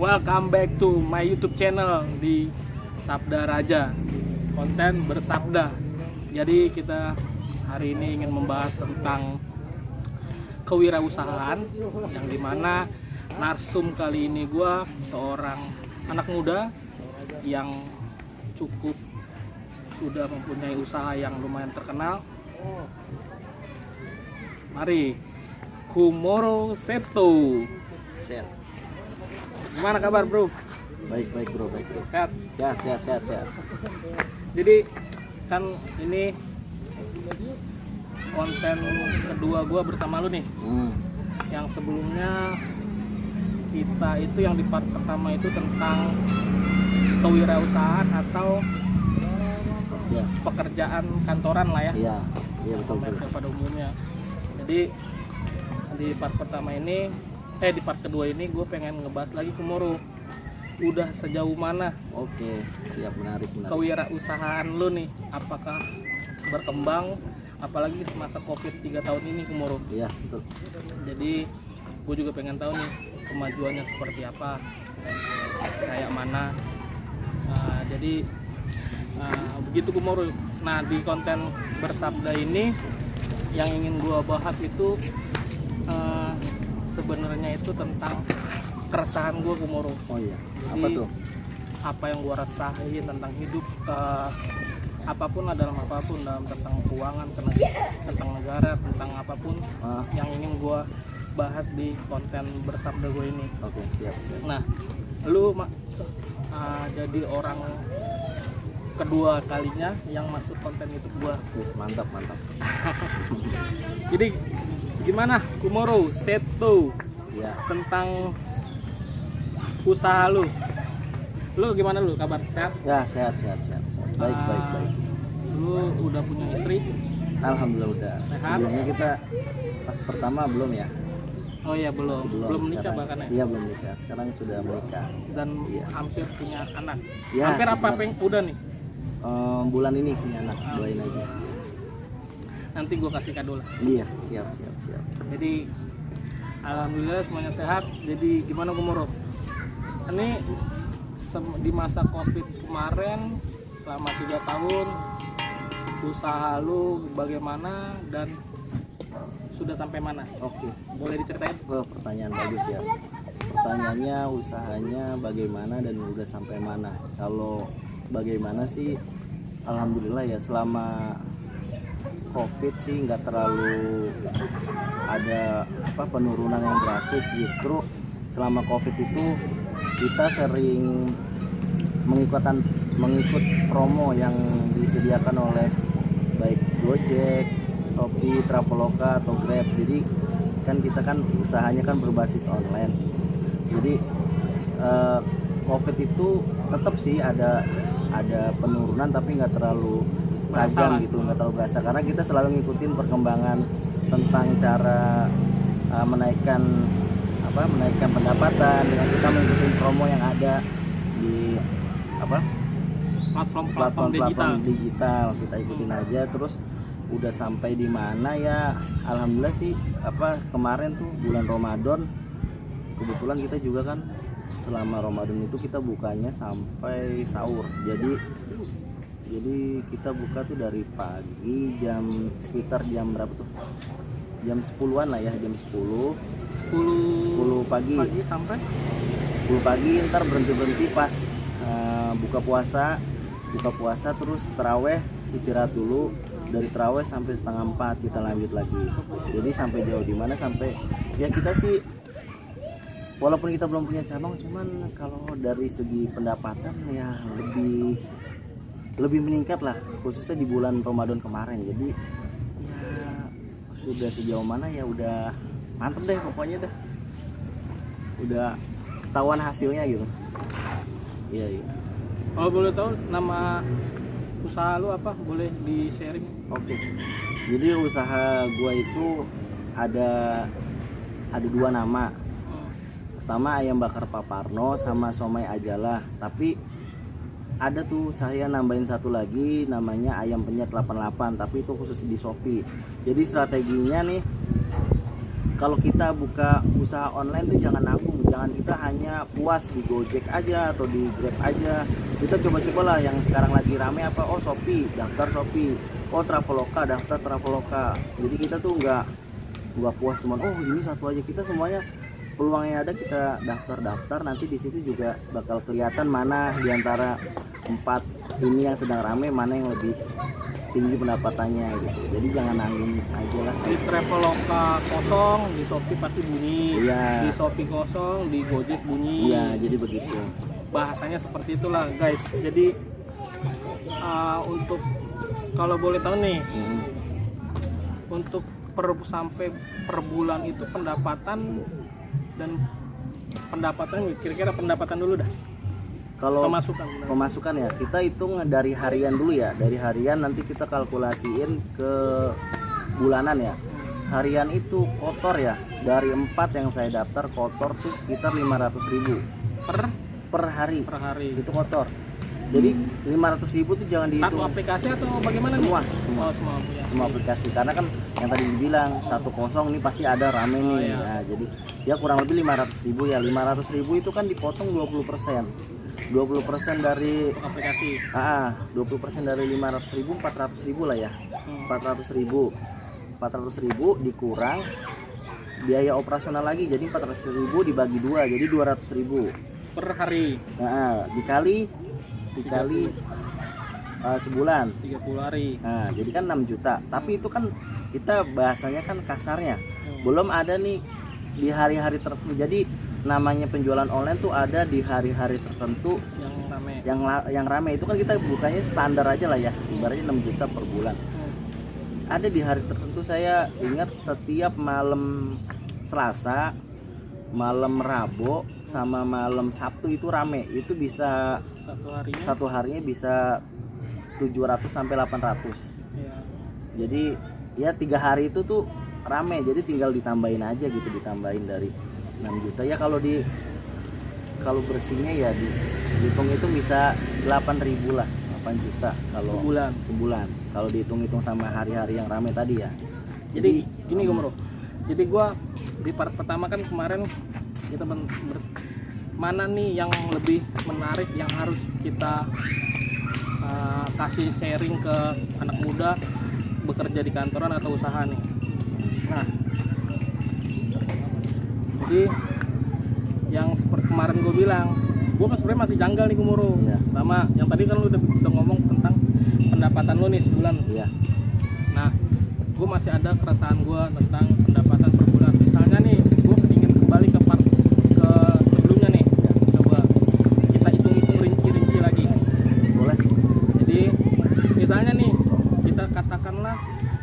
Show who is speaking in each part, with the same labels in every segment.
Speaker 1: Welcome back to my YouTube channel di Sabda Raja, konten bersabda. Jadi kita hari ini ingin membahas tentang kewirausahaan, yang dimana narsum kali ini gue seorang anak muda yang cukup sudah mempunyai usaha yang lumayan terkenal. Mari, Kumoro Seto.
Speaker 2: Sehat.
Speaker 1: Gimana kabar bro?
Speaker 2: Baik bro.
Speaker 1: Sehat?
Speaker 2: Sehat.
Speaker 1: Jadi kan ini konten kedua gua bersama lu nih. Yang sebelumnya kita itu yang di part pertama itu tentang kewirausahaan atau
Speaker 2: Ya.
Speaker 1: pekerjaan kantoran lah ya.
Speaker 2: Iya betul.
Speaker 1: Pada umumnya. Jadi di part pertama ini, di part kedua ini gue pengen ngebahas lagi Kumoro. Udah sejauh mana
Speaker 2: Oke, siap, menarik.
Speaker 1: kewirausahaan lu nih? Apakah berkembang? Apalagi masa Covid 3 tahun ini Kumoro.
Speaker 2: Iya betul.
Speaker 1: Jadi gue juga pengen tahu nih kemajuannya seperti apa, kayak mana. Jadi begitu Kumoro. Nah, di konten bersabda ini yang ingin gue bahas itu sebenarnya itu tentang keresahan gue Kumoro.
Speaker 2: Oh iya.
Speaker 1: Jadi,
Speaker 2: Apa tuh?
Speaker 1: apa yang gue rasain tentang hidup, apapun dalam tentang keuangan, tentang negara, tentang apapun yang ingin gue bahas di konten bersabda gue ini.
Speaker 2: Oke, siap.
Speaker 1: Nah, lu jadi orang kedua kalinya yang masuk konten YouTube gua.
Speaker 2: Mantap.
Speaker 1: Jadi gimana Kumoro Seto
Speaker 2: Ya.
Speaker 1: tentang usaha lu? Lu gimana lu, kabar sehat?
Speaker 2: Ya, sehat. Baik.
Speaker 1: Lu udah punya istri?
Speaker 2: Alhamdulillah udah.
Speaker 1: Sehat?
Speaker 2: Sebelumnya kita pas pertama belum ya?
Speaker 1: Oh iya, belum menikah
Speaker 2: Sekarang-
Speaker 1: bahkan ya?
Speaker 2: Iya belum nikah. Sekarang sudah menikah.
Speaker 1: Dan
Speaker 2: Iya.
Speaker 1: hampir punya anak.
Speaker 2: Ya,
Speaker 1: Hampir apa
Speaker 2: sebentar.
Speaker 1: udah nih?
Speaker 2: Bulan ini punya anak, doain aja.
Speaker 1: Nanti gua kasih kado lah.
Speaker 2: Iya, siap.
Speaker 1: Jadi alhamdulillah semuanya sehat. Jadi gimana Kumoro? Ini di masa Covid kemarin selama 3 tahun usaha lu bagaimana dan sudah sampai mana?
Speaker 2: Oke.
Speaker 1: Boleh diceritain?
Speaker 2: Pertanyaan bagus ya. Pertanyaannya usahanya bagaimana dan udah sampai mana? Kalau bagaimana sih, alhamdulillah ya, selama Covid sih nggak terlalu ada penurunan yang drastis. Justru selama Covid itu kita sering mengikut promo yang disediakan oleh baik Gojek, Shopee, Traveloka atau Grab. Jadi kita kan usahanya kan berbasis online. Jadi Covid itu tetap sih ada penurunan, tapi nggak terlalu tajam gitu, nggak terlalu berasa, karena kita selalu ngikutin perkembangan tentang cara menaikkan pendapatan dengan kita mengikuti promo yang ada di
Speaker 1: Platform
Speaker 2: digital. Kita ikutin aja. Terus udah sampai di mana ya, alhamdulillah sih. Kemarin tuh bulan Ramadan, kebetulan kita juga kan selama Ramadan itu kita bukanya sampai sahur. Jadi kita buka tuh dari pagi sekitar jam berapa tuh? Jam 10-an lah ya, jam 10 pagi
Speaker 1: sampai
Speaker 2: 10 pagi, ntar berhenti pas buka puasa terus terawih, istirahat dulu, dari terawih sampai 3:30 kita lanjut lagi. Jadi sampai jauh di mana, sampai ya kita sih walaupun kita belum punya cabang, cuman kalau dari segi pendapatan ya lebih meningkat lah, khususnya di bulan Ramadan kemarin. Jadi ya sudah sejauh mana ya, udah mantep deh pokoknya dah, udah ketahuan hasilnya gitu. Iya.
Speaker 1: Kalau boleh tahu nama usaha lu apa? Boleh di sharing?
Speaker 2: Oke. Jadi usaha gua itu ada 2 nama. Pertama ayam bakar Paparno sama somai Ajalah. Tapi ada tuh saya nambahin satu lagi namanya ayam penyet 88, tapi itu khusus di Shopee. Jadi strateginya nih, kalau kita buka usaha online tuh jangan nanggung, jangan kita hanya puas di Gojek aja atau di Grab aja. Kita coba-cobalah yang sekarang lagi rame apa, oh Shopee, daftar Shopee, oh Traveloka, daftar Traveloka. Jadi kita tuh nggak puas cuman oh ini satu aja, kita semuanya peluangnya ada, kita daftar, nanti di situ juga bakal kelihatan mana diantara 4 ini yang sedang rame, mana yang lebih tinggi pendapatannya gitu. Jadi jangan nanggung aja lah.
Speaker 1: Di Traveloka kosong, di Shopee pasti bunyi.
Speaker 2: Iya.
Speaker 1: Di Shopee kosong, di Gojek bunyi.
Speaker 2: Iya, jadi begitu.
Speaker 1: Bahasanya seperti itulah guys. Jadi untuk kalau boleh tahu nih, untuk sampai per bulan itu pendapatan dan pendapatan, kira-kira pendapatan dulu dah.
Speaker 2: Kalau
Speaker 1: Pemasukan.
Speaker 2: pemasukan ya, kita hitung dari harian dulu ya. Dari harian nanti kita kalkulasiin ke bulanan ya. Harian itu kotor ya. Dari 4 yang saya daftar kotor tuh sekitar 500.000 per hari.
Speaker 1: Per hari.
Speaker 2: Itu kotor. Jadi 500.000 tuh jangan dihitung.
Speaker 1: Satu aplikasi atau bagaimana
Speaker 2: Semua,
Speaker 1: nih?
Speaker 2: semua.
Speaker 1: Oh, semua ya.
Speaker 2: Semua aplikasi, karena kan yang tadi dibilang 1 nih pasti ada rame nih.
Speaker 1: iya.
Speaker 2: Nah, jadi ya kurang lebih 500.000 ya. 500.000 itu kan dipotong 20%. 20% dari
Speaker 1: Aplikasi.
Speaker 2: 20% dari 500.000, 400.000 lah ya. 400.000 dikurang biaya operasional lagi, jadi 400.000 dibagi 2 jadi 200.000
Speaker 1: Per hari.
Speaker 2: Dikali sebulan.
Speaker 1: 30 hari.
Speaker 2: Nah, jadi kan 6 juta. Tapi itu kan kita bahasanya kan kasarnya. Belum ada nih di hari-hari tertentu. Jadi namanya penjualan online tuh ada di hari-hari tertentu
Speaker 1: Yang rame.
Speaker 2: yang rame. Itu kan kita bukanya standar aja lah ya. Ibaratnya 6 juta per bulan. Ada di hari tertentu, saya ingat setiap malam Selasa, malam Rabu sama malam Sabtu itu rame. Itu bisa satu harinya bisa 700 sampai 800.
Speaker 1: Ya.
Speaker 2: Jadi ya 3 hari itu tuh rame. Jadi tinggal ditambahin aja gitu, ditambahin dari 6 juta ya. Kalau bersihnya ya dihitung itu bisa 8.000 lah, 8 juta kalau sebulan. Kalau dihitung-hitung sama hari-hari yang rame tadi ya.
Speaker 1: Jadi gini Gomro. Jadi gua di part pertama kan kemarin kita mana nih yang lebih menarik yang harus kita kasih sharing ke anak muda bekerja di kantoran atau usaha nih. Nah, jadi yang seperti kemarin gue bilang, gue kan sebenarnya masih janggal nih Gomro.
Speaker 2: Ya.
Speaker 1: Sama yang tadi kan lu udah ngomong tentang pendapatan lu nih sebulan.
Speaker 2: Iya.
Speaker 1: Nah, gue masih ada keresahan gue tentang pendapatan per bulan. Misalnya nih, gue ingin kembali ke part ke sebelumnya nih. Coba kita hitung-hitung rinci-rinci lagi.
Speaker 2: Boleh.
Speaker 1: Jadi misalnya nih, kita katakanlah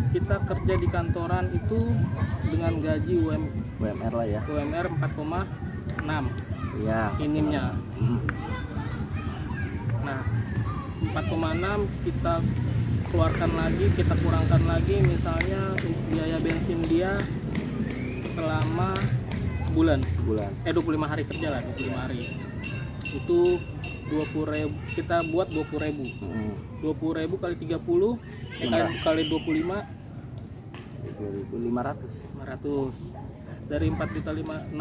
Speaker 1: kita kerja di kantoran itu dengan gaji
Speaker 2: UMR lah ya.
Speaker 1: UMR 4,6
Speaker 2: Iya.
Speaker 1: minimnya. Nah, 4,6 kita keluarkan lagi, kita kurangkan lagi misalnya biaya bensin dia selama sebulan. 25 hari kerja lah, 25 hari. Itu 20.000, kita buat 20.000. 20.000 kali 30 kali 25
Speaker 2: 2.500.
Speaker 1: 500. Dari 4.600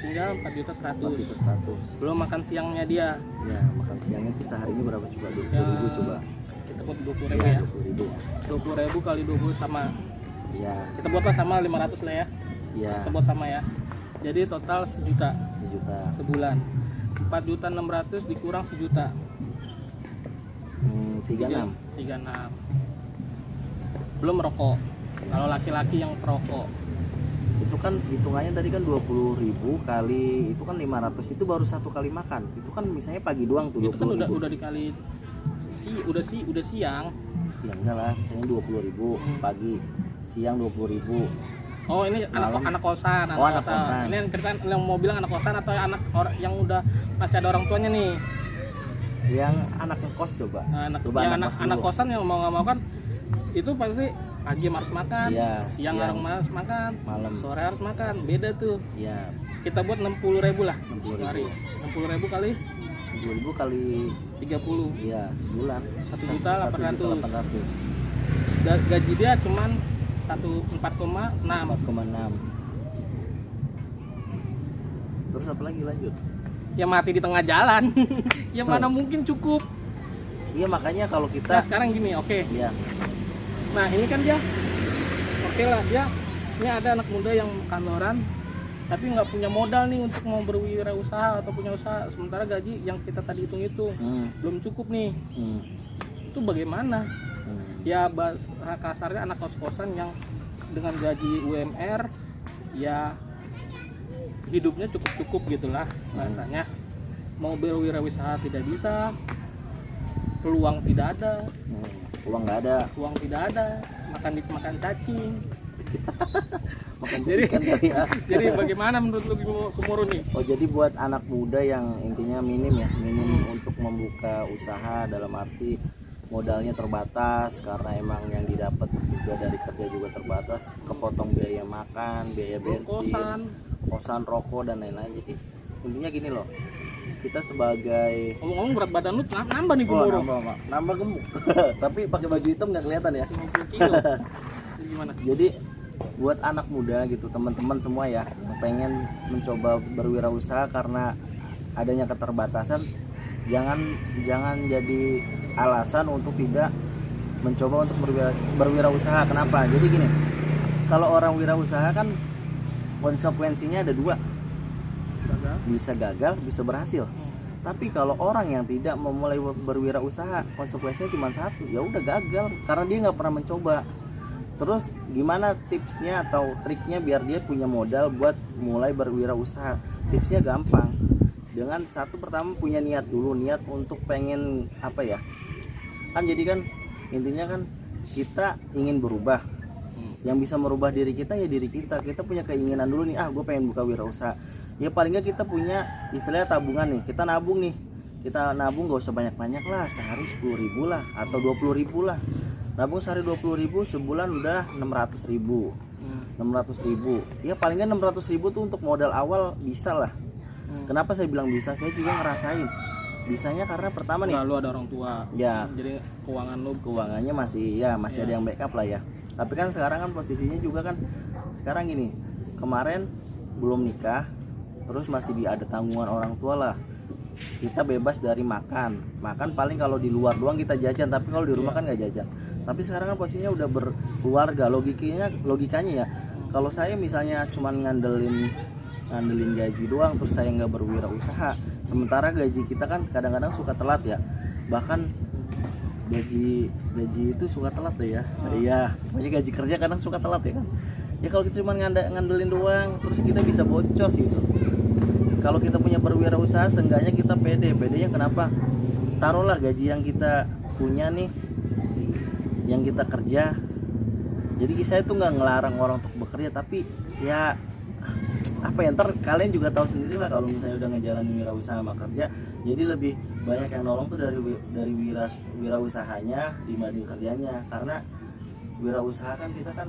Speaker 1: tinggal 4.100.
Speaker 2: 4.100.
Speaker 1: Belum makan siangnya dia.
Speaker 2: Ya, makan siangnya itu seharinya berapa coba? 20.000
Speaker 1: Ya,
Speaker 2: coba.
Speaker 1: Kita buat 20.000 ya.
Speaker 2: 20.000.
Speaker 1: 20.000 kali 20 sama.
Speaker 2: Iya.
Speaker 1: Kita buatlah sama 500 lah ya.
Speaker 2: Iya.
Speaker 1: Kita buat sama ya. Jadi total 1 juta sebulan. 4.600.000 dikurang 1 juta.
Speaker 2: 36.
Speaker 1: 36. Belum rokok. Kalau laki-laki yang perokok.
Speaker 2: Itu kan hitungannya tadi kan 20.000 kali itu kan 500, itu baru 1 kali makan. Itu kan misalnya pagi doang tuh.
Speaker 1: Itu kan udah dikali udah siang.
Speaker 2: Ya enggak lah, misalnya 20.000 pagi, siang 20.000.
Speaker 1: Oh, ini anak kosan,
Speaker 2: anak kosan.
Speaker 1: Ini yang mau bilang anak kosan atau anak orang yang udah masih ada orang tuanya nih?
Speaker 2: Yang anak ngekos coba.
Speaker 1: Anak kosan yang mau nggak mau kan itu pasti pagi harus makan,
Speaker 2: ya,
Speaker 1: siang harus makan,
Speaker 2: malam
Speaker 1: sore harus makan, beda tuh.
Speaker 2: Ya.
Speaker 1: Kita buat 60.000 lah,
Speaker 2: 60.000.
Speaker 1: 60.000 kali
Speaker 2: 60.000 kali
Speaker 1: 30.
Speaker 2: Iya, sebulan
Speaker 1: 1.800.000. Gaji dia cuman 4,6.
Speaker 2: Terus apa lagi lanjut?
Speaker 1: Ya mati di tengah jalan. Ya mana mungkin cukup.
Speaker 2: Iya makanya kalau
Speaker 1: Nah
Speaker 2: kita
Speaker 1: sekarang gini, oke.
Speaker 2: ya
Speaker 1: Nah ini kan dia, oke lah dia, ini ada anak muda yang kantoran, tapi nggak punya modal nih untuk mau berwirausaha atau punya usaha. Sementara gaji yang kita tadi hitung-hitung belum cukup nih. Itu bagaimana? Ya kasarnya anak kos-kosan yang dengan gaji UMR ya hidupnya cukup-cukup gitulah bahasanya. Mau berwirausaha tidak bisa, peluang tidak ada,
Speaker 2: uang nggak ada,
Speaker 1: uang tidak ada, makan cacing.
Speaker 2: makan
Speaker 1: Jadi
Speaker 2: ikan kali ya.
Speaker 1: jadi bagaimana menurut lu Kumoro nih?
Speaker 2: Oh jadi buat anak muda yang intinya minim untuk membuka usaha, dalam arti modalnya terbatas karena emang yang didapat juga dari kerja juga terbatas, kepotong biaya makan, biaya bensin, kosan, rokok dan lain-lain. Jadi intinya gini loh, kita sebagai
Speaker 1: ngomong-ngomong berat badan lu nambah nih Kumoro.
Speaker 2: nambah gemuk tapi pakai baju hitam nggak kelihatan ya.
Speaker 1: 50 kilo. Gimana?
Speaker 2: Jadi buat anak muda gitu, teman-teman semua ya yang pengen mencoba berwirausaha karena adanya keterbatasan, jangan jadi alasan untuk tidak mencoba untuk berwirausaha. Kenapa? Jadi gini, kalau orang wirausaha kan konsekuensinya ada dua, bisa gagal, bisa berhasil. Tapi kalau orang yang tidak memulai berwirausaha, konsekuensinya cuma satu, ya udah gagal karena dia nggak pernah mencoba. Terus gimana tipsnya atau triknya biar dia punya modal buat mulai berwirausaha? Tipsnya gampang. Dengan satu, pertama punya niat dulu, niat untuk pengen apa ya? Kan jadi kan intinya kan kita ingin berubah. Yang bisa merubah diri kita ya diri kita. Kita punya keinginan dulu nih, gue pengen buka wirausaha. Ya paling nggak kita punya istilahnya tabungan nih. Kita nabung nih. Kita nabung gak usah banyak-banyak lah, sehari 10.000 lah atau 20.000 lah. Nabung sehari 20.000, sebulan udah 600.000. 600.000. Ya paling nggak 600.000 tuh untuk modal awal bisa lah. Kenapa saya bilang bisa? Saya juga ngerasain. Bisanya karena pertama nih,
Speaker 1: lu ada orang tua.
Speaker 2: Ya.
Speaker 1: Jadi
Speaker 2: keuangannya masih ada yang backup lah ya. Tapi kan sekarang kan posisinya juga kan sekarang gini. Kemarin belum nikah, terus masih ada tanggungan orang tua lah. Kita bebas dari makan paling kalau di luar doang kita jajan, tapi kalau di rumah kan nggak jajan. Tapi sekarang kan posisinya udah berkeluarga, logikanya ya. Kalau saya misalnya cuman ngandelin gaji doang, terus saya nggak berwirausaha, sementara gaji kita kan kadang-kadang suka telat ya, bahkan gaji itu suka telat ya. Iya, pokoknya gaji kerja kadang suka telat ya kan. Ya kalau kita cuma ngandelin doang, terus kita bisa bocos gitu. Kalau kita punya berwirausaha, seenggaknya kita pedenya kenapa? Taruhlah gaji yang kita punya nih, yang kita kerja. Jadi saya tuh nggak ngelarang orang untuk bekerja, tapi ya apa ya, ntar kalian juga tahu sendiri lah kalau misalnya udah ngejalanin wirausaha sama kerja, jadi lebih banyak yang nolong tuh dari wirausahanya dibanding kerjanya. Karena wirausaha kan kita kan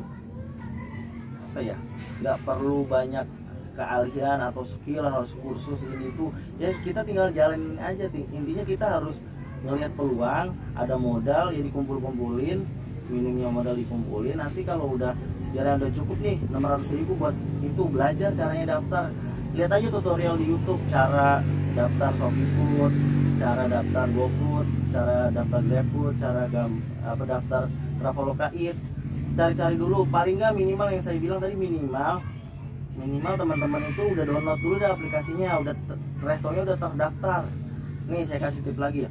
Speaker 2: apa ya, nggak perlu banyak keahlian atau skill, harus kursus ini itu ya, kita tinggal jalanin aja. Intinya kita harus ngelihat peluang, ada modal ya dikumpulin, minimnya modal dikumpulin. Nanti kalau udah sejarah udah cukup nih 600.000 buat itu, belajar caranya daftar. Lihat aja tutorial di YouTube, cara daftar ShopeeFood, cara daftar GoFood, cara daftar GrabFood, cara daftar Traveloka Eat. Cari-cari dulu, paling nggak minimal yang saya bilang tadi, minimal teman-teman itu udah download dulu dah aplikasinya, udah restonya udah terdaftar. Nih saya kasih tip lagi ya,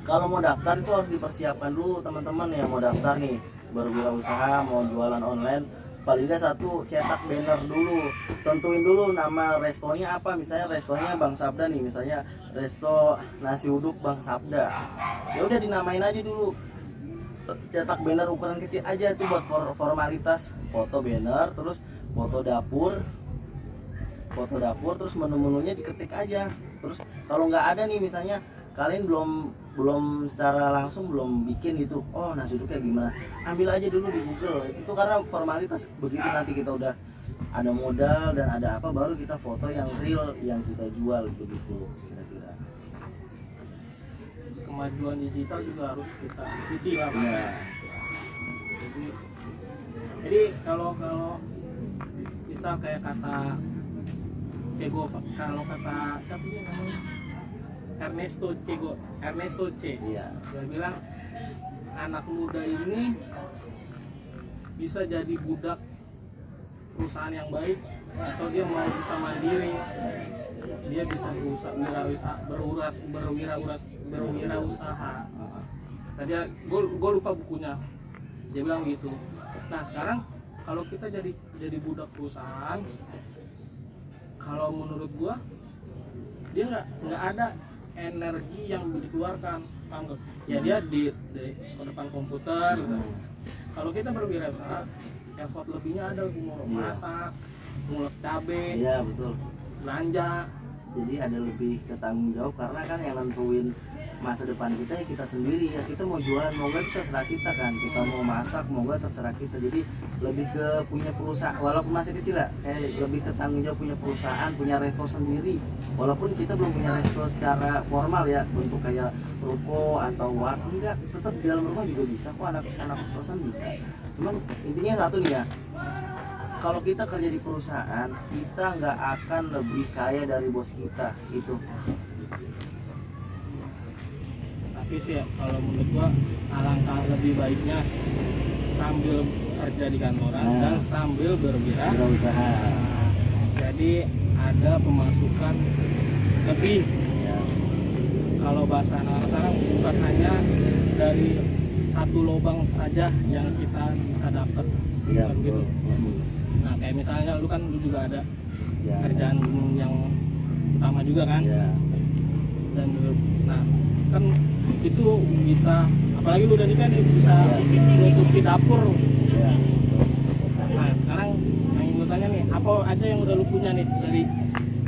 Speaker 2: kalau mau daftar itu harus dipersiapkan dulu teman-teman yang mau daftar nih, berwirausaha, mau jualan online. Paling nggak satu, cetak banner dulu, tentuin dulu nama restonya apa. Misalnya restonya Bang Sabda nih, misalnya resto nasi uduk Bang Sabda, ya udah dinamain aja dulu. Cetak banner ukuran kecil aja, itu buat formalitas, foto banner, terus foto dapur, terus menu-menunya diketik aja. Terus kalau nggak ada nih, misalnya kalian belum secara langsung belum bikin gitu, oh nasi uduk kayak gimana, ambil aja dulu di Google. Itu karena formalitas. Begitu nanti kita udah ada modal dan ada apa, baru kita foto yang real yang kita jual, begitu kira-kira.
Speaker 1: Kemajuan digital juga harus kita ikuti lah Pak.
Speaker 2: Ya.
Speaker 1: Jadi kalau misal kayak kata kayak gue kalau kata siapa sih namanya Ernesto C.
Speaker 2: Iya.
Speaker 1: Dia bilang anak muda ini bisa jadi budak perusahaan yang baik atau dia mau bisa mandiri, dia bisa berwirausaha. Tadi gue lupa bukunya, dia bilang gitu. Nah sekarang kalau kita jadi budak perusahaan, kalau menurut gue dia nggak ada energi yang dikeluarkan, paham nggak? Ya dia di depan komputer gitu. Kalau kita berwirausaha, effort lebihnya ada, mau masak, ngulek cabe,
Speaker 2: Iya betul.
Speaker 1: belanja.
Speaker 2: Jadi ada lebih ke tanggung jawab, karena kan yang nentuin masa depan kita ya kita sendiri ya. Kita mau jualan mau nggak terserah kita kan, kita mau masak mau nggak terserah kita. Jadi lebih ke punya perusahaan, walaupun masih kecil ya, kayak lebih ke tanggung jawab punya perusahaan, punya resto sendiri. Walaupun kita belum punya resto secara formal ya, bentuk kayak ruko atau warung, enggak, tetap di dalam rumah juga bisa kok, anak kos-kosan bisa. Cuman intinya satu nih ya, kalau kita kerja di perusahaan, kita nggak akan lebih kaya dari bos kita itu.
Speaker 1: Tapi sih ya, kalau menurut gua alangkah lebih baiknya sambil kerja di kantoran dan sambil
Speaker 2: Berwirausaha.
Speaker 1: Jadi ada pemasukan lebih.
Speaker 2: Ya.
Speaker 1: Kalau bahasa anak sekarang bukan hanya dari satu lubang saja yang kita bisa dapat.
Speaker 2: Iya
Speaker 1: Gitu.
Speaker 2: betul.
Speaker 1: Nah kayak misalnya lu juga ada
Speaker 2: Ya.
Speaker 1: kerjaan yang utama juga kan.
Speaker 2: Ya.
Speaker 1: Dan nah kan itu bisa, apalagi lu udah nikah nih, bisa menutupi dapur.
Speaker 2: Ya.
Speaker 1: Nah sekarang yang gue tanya nih, apa aja yang udah lu punya nih dari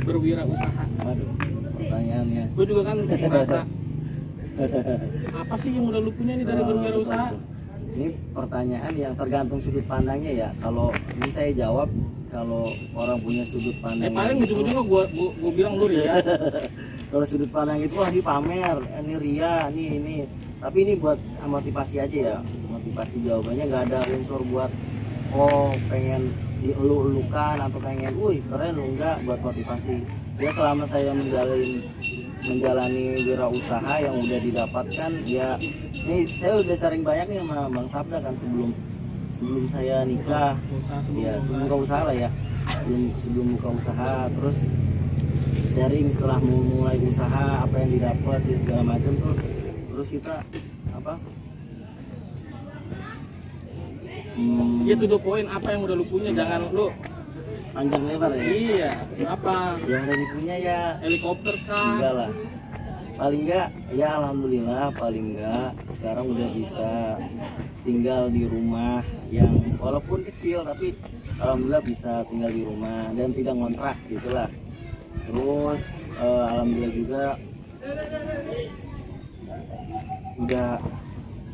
Speaker 1: berwirausaha?
Speaker 2: Waduh, pertanyaannya.
Speaker 1: Gue juga kan merasa apa sih yang udah lu punya nih dari berwirausaha?
Speaker 2: Ini pertanyaan yang tergantung sudut pandangnya ya. Kalau ini saya jawab, kalau orang punya sudut pandang
Speaker 1: Paling
Speaker 2: yang
Speaker 1: ujung-ujungnya gue bilang lu ya.
Speaker 2: kalau sudut pandang itu, wah ini pamer, ini ria, ini. Tapi ini buat motivasi aja ya. Motivasi jawabannya nggak ada unsur buat pengen dielu-elukan atau pengen, wih keren lu, enggak, buat motivasi. Ya selama saya menjalani wirausaha yang udah didapatkan ya, ini saya udah sering banyak nih sama Bang Sabda kan sebelum saya nikah, ya sebelum buka usaha lah ya, sebelum buka usaha, terus sharing setelah mulai usaha apa yang didapat ya segala macam tuh, terus kita apa?
Speaker 1: Iya tuh poin apa yang udah lu punya, jangan lu
Speaker 2: Panjang lebar ya.
Speaker 1: iya apa
Speaker 2: Yang dari punya ya
Speaker 1: helikopter kah?
Speaker 2: enggak lah. Paling enggak ya alhamdulillah, paling enggak sekarang udah bisa tinggal di rumah yang walaupun kecil tapi alhamdulillah bisa tinggal di rumah dan tidak ngontrak gitulah. Terus alhamdulillah juga udah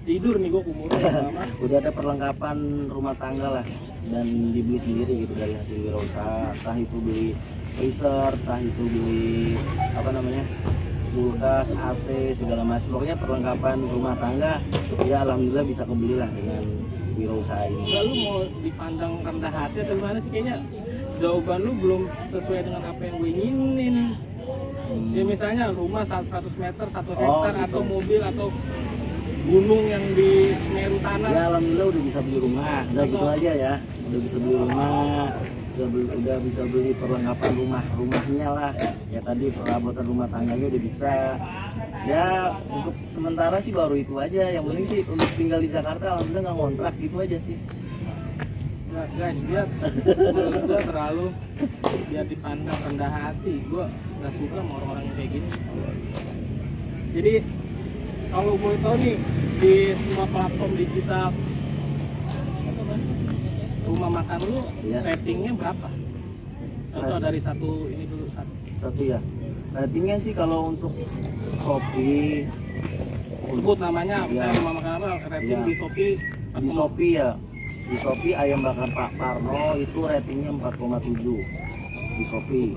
Speaker 1: Tidur nih gue kumur.
Speaker 2: udah ada perlengkapan rumah tangga lah dan dibeli sendiri gitu dari hasil wirausaha, entah itu beli freezer, entah itu beli apa namanya kulkas, AC segala macam, pokoknya perlengkapan rumah tangga ya alhamdulillah bisa kebeli lah dengan wirausaha ini.
Speaker 1: Enggak, lu mau dipandang rendah hati atau gimana sih? Kayaknya jawaban lu belum sesuai dengan apa yang gue inginin. Ya misalnya rumah 100 meter, 1 hektar
Speaker 2: gitu.
Speaker 1: atau mobil atau gunung yang di Semeru sana.
Speaker 2: Ya alhamdulillah udah bisa beli rumah, udah gitu aja ya, udah bisa beli rumah, udah bisa beli perlengkapan rumahnya lah, ya tadi perabotan rumah tangganya udah bisa. Ya untuk sementara sih baru itu aja, yang penting sih untuk tinggal di Jakarta alhamdulillah nggak ngontrak gitu aja sih.
Speaker 1: Nah, guys, lihat menurut gue terlalu dia dipandang rendah hati. Gue nggak suka sama orang-orang yang kayak gini. Jadi kalau boleh tahu nih, di semua platform digital rumah makan lu
Speaker 2: Iya.
Speaker 1: ratingnya berapa? Atau dari satu ini dulu
Speaker 2: Satu ya, ratingnya sih kalau untuk Shopee,
Speaker 1: sebut namanya
Speaker 2: Iya.
Speaker 1: rumah makan apa, rating
Speaker 2: Iya.
Speaker 1: di Shopee
Speaker 2: di Shopee ya, di Shopee ayam bakar Pak Parno itu ratingnya 4,7 di Shopee,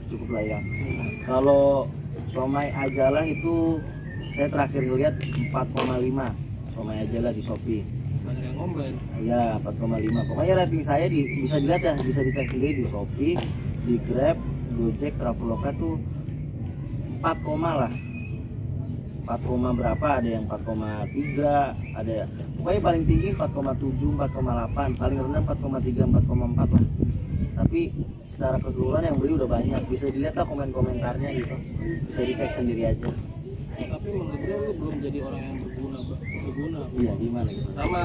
Speaker 2: cukup lah ya. Kalau Somai Ajalah itu saya terakhir lihat 4,5 Somai Ajalah di Shopee.
Speaker 1: banyak yang komplain.
Speaker 2: Ya 4,5. Pokoknya rating saya bisa dilihat ya, bisa dicek sendiri di Shopee, di Grab, Gojek Traveloka tuh 4 koma lah, 4 koma berapa, ada yang 4,3, ada pokoknya paling tinggi 4,7, 4,8, paling rendah 4,3, 4,4 lah. Tapi secara keseluruhan yang beli udah banyak, bisa dilihat lah komen-komentarnya gitu, bisa dicek sendiri aja.
Speaker 1: Tapi menurut gue lu belum jadi orang yang berguna, Bro.
Speaker 2: Iya, gimana gitu.
Speaker 1: Sama,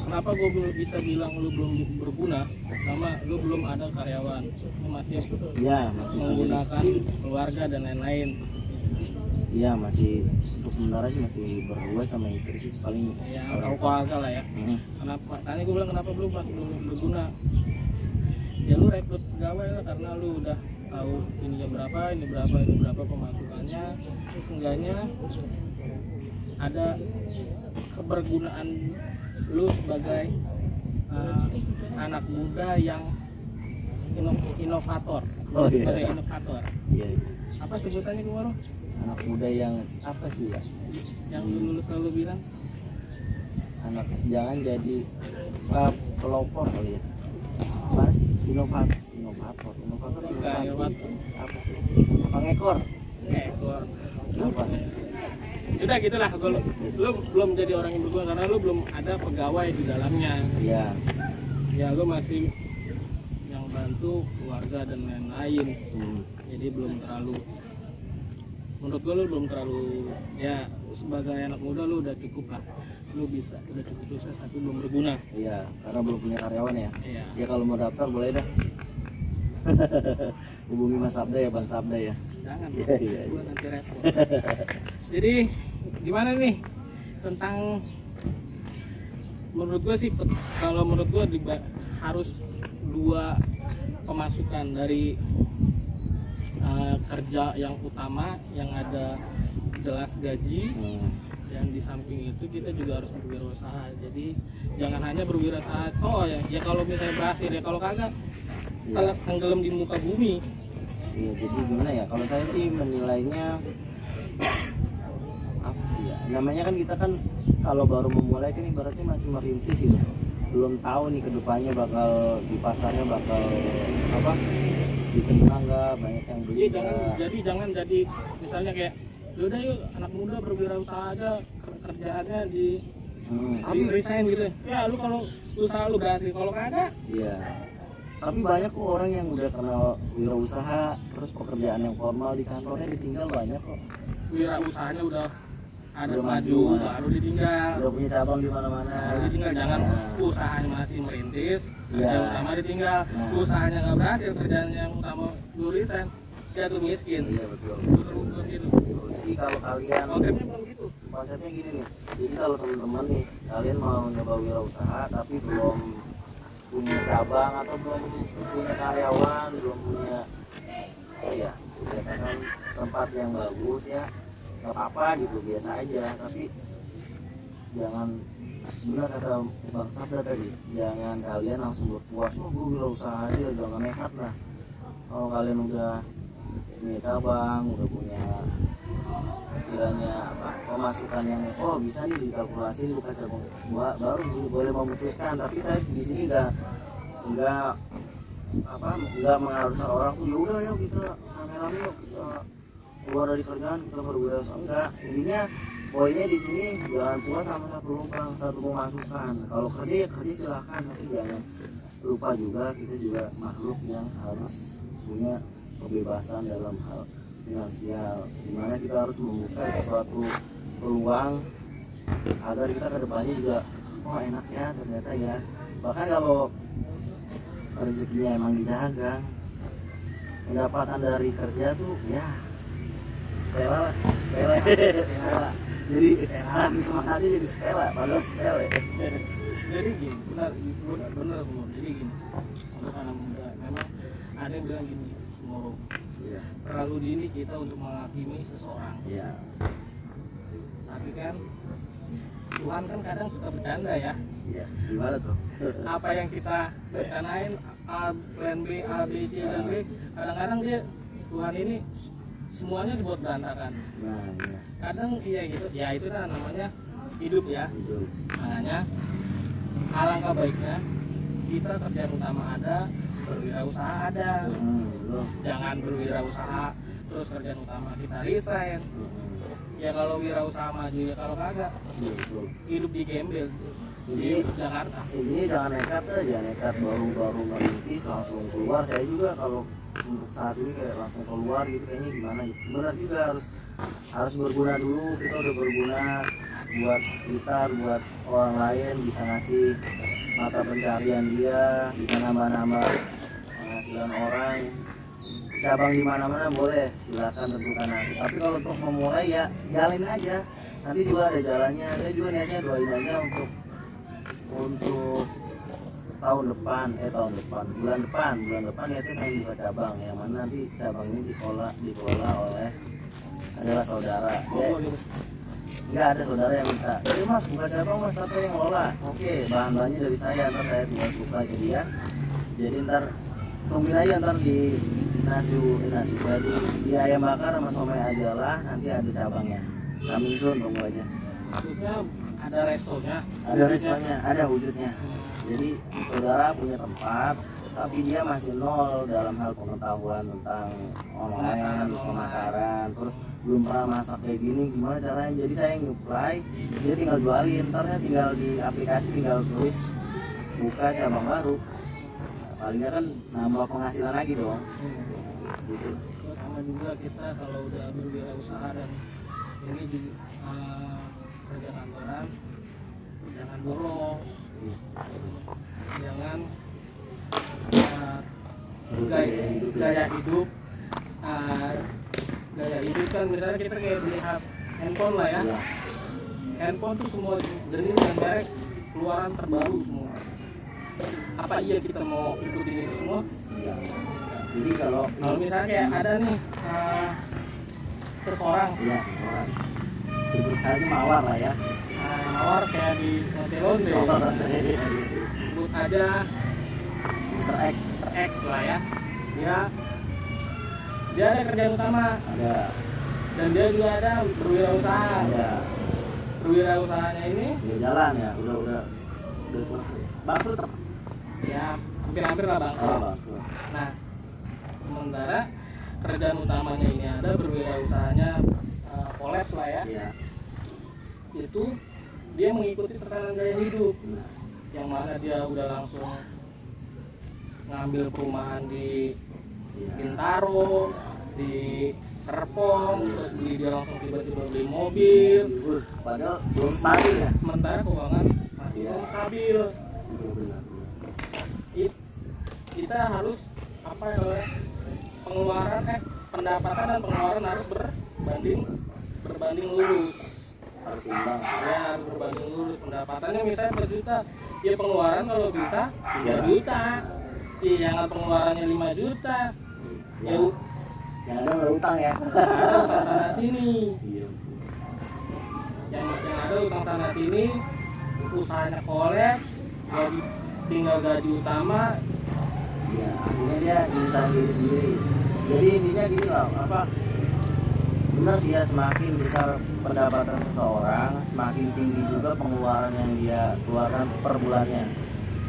Speaker 1: kenapa gue belum bisa bilang lu belum berguna? Sama lu belum ada karyawan, lu masih
Speaker 2: Iya, masih sendiri.
Speaker 1: menggunakan keluarga dan lain-lain.
Speaker 2: Iya, masih untuk sementara sih masih berdua sama istri sih, paling
Speaker 1: Ya
Speaker 2: orang
Speaker 1: tahu keluarga lah ya.
Speaker 2: Hmm.
Speaker 1: Kenapa? Tadi gue bilang kenapa belum masih belum berguna? Ya lu rekrut pegawai lah, karena lu udah tahu ini berapa pemasukannya. Terus seenggaknya ada kebergunaan lu sebagai anak muda yang inovator.
Speaker 2: Oh, iya.
Speaker 1: Sebagai inovator.
Speaker 2: Iya,
Speaker 1: Apa sebutannya kemarin?
Speaker 2: anak muda yang apa sih ya?
Speaker 1: Yang lu lulus lalu bilang?
Speaker 2: Anak jangan jadi pelopor kali ya. Apa sih? Inovator
Speaker 1: Bukan inovator.
Speaker 2: apa sih? Pengekor.
Speaker 1: Ekor.
Speaker 2: Apa?
Speaker 1: Udah gitulah, lu belum jadi orang yang berguna karena lu belum ada pegawai di dalamnya.
Speaker 2: Iya.
Speaker 1: Ya lu masih yang bantu keluarga dan lain-lain. Jadi belum terlalu, menurut gue lu belum terlalu, ya sebagai anak muda lu udah cukup lah, lu bisa udah cukup sukses tapi belum berguna.
Speaker 2: Iya, karena belum punya karyawan ya.
Speaker 1: Iya.
Speaker 2: Ya kalau mau daftar boleh dah. Hubungi Mas Sabda ya, Bang Sabda ya.
Speaker 1: Jangan,
Speaker 2: Iya.
Speaker 1: gua nanti repot. Jadi gimana nih tentang, menurut gue sih, kalau menurut gue harus dua pemasukan dari kerja yang utama yang ada jelas gaji, dan di samping itu kita juga harus berwirausaha. Jadi jangan hanya berwirausaha ya kalau misalnya berhasil, ya kalau kagak kalau tenggelam di muka bumi.
Speaker 2: Iya, jadi gimana ya? Kalau saya sih menilainya apa sih ya? Namanya kan kita kan kalau baru memulai kan ibaratnya masih merintis gitu. Belum tahu nih kedepannya bakal di pasarnya bakal apa? Diterima nggak, banyak yang beli.
Speaker 1: Jadi jangan jadi misalnya kayak yaudah yuk anak muda berwirausaha aja, kerjaannya di resign gitu. Ya lu kalau usaha lu berhasil, kalau kagak.
Speaker 2: Iya. Tapi banyak kok orang yang udah kena wirausaha terus pekerjaan yang formal di kantornya ditinggal, banyak kok.
Speaker 1: Wirausahanya udah ada
Speaker 2: Udah
Speaker 1: maju,
Speaker 2: maju,
Speaker 1: baru ditinggal.
Speaker 2: Udah punya cabang di mana-mana.
Speaker 1: Baru ditinggal, jangan usahanya masih merintis, kerja
Speaker 2: Iya.
Speaker 1: utama ditinggal. Usahanya nggak berhasil, kerjaan yang utama lu resign, jatuh miskin.
Speaker 2: Iya, betul.
Speaker 1: Betul gitu.
Speaker 2: Jadi kalau kalian
Speaker 1: Konsepnya bukan gitu.
Speaker 2: konsepnya gini nih, jadi kalau teman-teman nih kalian mau nyoba wirausaha tapi belum punya cabang atau belum punya karyawan, belum punya ya biasakan tempat yang bagus ya, nggak apa-apa gitu, biasa aja. Tapi jangan, benar kata Bang Sabda tadi, jangan kalian langsung berpuas, oh gue wirausaha aja, jangan nekat lah. Kalau kalian udah punya cabang, udah punya sekiranya apa pemasukan yang bisa nih dikalkulasi buka cabang, baru boleh memutuskan. Tapi saya di sini nggak mengharuskan orang tuh udah yuk kita rame-rame yuk kita keluar dari kerjaan kita berwirausaha, enggak. Intinya poinnya di sini jangan puas sama satu lubang, satu pemasukan. Kalau kerja ya kerja silahkan, tapi jangan lupa juga kita juga makhluk yang harus punya kebebasan dalam hal finansial, dimana kita harus membuka suatu peluang agar kita kedepannya juga enak ya ternyata ya. Bahkan kalau rezekinya emang dijaga, pendapatan dari kerja tuh ya sepele. Jadi semangatnya jadi sepele, padahal sepele.
Speaker 1: Jadi gini, benar jadi gini, untuk anak muda memang ada yang bilang gini, Moro, terlalu dini kita untuk menghakimi seseorang.
Speaker 2: Iya.
Speaker 1: Tapi kan Tuhan kan kadang suka bercanda ya.
Speaker 2: Iya. Gimana tuh?
Speaker 1: Apa yang kita rencanain plan B, A, B, C, dan D, kadang-kadang dia Tuhan ini semuanya dibuat berantakan.
Speaker 2: Nah, iya.
Speaker 1: Kadang iya gitu, ya itu kan namanya hidup ya.
Speaker 2: Itu.
Speaker 1: Makanya alangkah baiknya kita kerjaan utama ada, berwirausaha ada.
Speaker 2: Betul.
Speaker 1: Jangan berwirausaha terus kerjaan utama kita resign. Ya kalau wirausaha maju ya kalau kagak
Speaker 2: Betul.
Speaker 1: hidup di gembel
Speaker 2: Jadi
Speaker 1: di Jakarta.
Speaker 2: ini jangan nekat aja, nekat baru merintis langsung keluar. Saya juga kalau untuk saat ini kayak langsung keluar gitu kayaknya gimana gitu. Benar juga harus berguna dulu. Kita udah berguna buat sekitar, buat orang lain, bisa ngasih mata pencarian dia, bisa nambah-nambah penghasilan orang. Cabang di mana-mana boleh, silakan tentukan nasib. Tapi kalau untuk memulai ya jalin aja. Nanti juga ada jalannya. Saya juga niatnya doain aja untuk bulan depan niatnya pengen buka cabang, yang mana nanti cabang ini dikelola oleh adalah saudara. Nggak ada saudara yang minta, jadi mas buka cabang mas, ntar saya yang ngelola. Oke, bahan-bahannya dari saya, ntar saya tinggal suka jadian. Jadi ntar tungguin aja, ntar di nasi jadi di ayam bakar sama somai aja lah, nanti ada cabangnya. Coming soon, tunggu aja.
Speaker 1: Maksudnya ada restonya,
Speaker 2: Ada restonya, ada wujudnya. Jadi saudara punya tempat, tapi dia masih nol dalam hal pengetahuan tentang online, pemasaran, terus belum pernah masak kayak gini, gimana caranya. Jadi saya nyuplai, dia tinggal jualin, ntarnya tinggal di aplikasi, tinggal tulis buka cabang baru. Nah, palingnya kan nambah penghasilan lagi dong. Gitu.
Speaker 1: Terus sama juga kita kalau udah berwirausaha dan ini juga kerja kantoran, jangan boros, jangan gaya hidup kan misalnya kita kayak beli handphone lah ya.
Speaker 2: Iya.
Speaker 1: Handphone tuh semua jenis dan merek keluaran terbaru semua. Apa iya kita mau ikutin itu semua?
Speaker 2: Iya. Jadi kalau
Speaker 1: Misalnya kayak ada nih seseorang
Speaker 2: iya seseorang sebut saja mawar lah ya.
Speaker 1: nawar kayak di Montelonde, sebut aja
Speaker 2: Mr. X
Speaker 1: X lah ya. Dia ada kerjaan utama
Speaker 2: ada.
Speaker 1: dan dia juga ada berwirausaha. Berwirausahanya ini
Speaker 2: Ya jalan ya, udah selesai. Bangkrut apa?
Speaker 1: ya hampir-hampir lah bang.
Speaker 2: Bangkrut.
Speaker 1: Nah, sementara kerjaan utamanya ini ada, berwirausahanya kolaps lah ya.
Speaker 2: Iya.
Speaker 1: Itu dia mengikuti tekanan gaya hidup,
Speaker 2: Nah,
Speaker 1: yang mana dia udah langsung ngambil perumahan di
Speaker 2: iya.
Speaker 1: Bintaro, di Serpong, terus dia langsung tiba-tiba beli mobil.
Speaker 2: Padahal belum stabil ya.
Speaker 1: Sementara keuangan masih belum stabil.
Speaker 2: Benar.
Speaker 1: Kita harus pengeluaran pendapatan dan pengeluaran harus berbanding lurus.
Speaker 2: Harus imbang.
Speaker 1: Ya harus berbanding lurus. Pendapatannya misalnya per juta, ya pengeluaran kalau bisa 3 juta. Iya, jangan pengeluarannya 5 juta. Ya,
Speaker 2: Yang ada berutang ya.
Speaker 1: ada utang sana sini.
Speaker 2: Iya.
Speaker 1: Yang ada utang sana sini, usahanya kolaps, tinggal gaji utama.
Speaker 2: Iya, akhirnya dia nyusahin diri sendiri. Jadi intinya gini loh, benar sih ya, semakin besar pendapatan seseorang, semakin tinggi juga pengeluaran yang dia keluarkan per bulannya.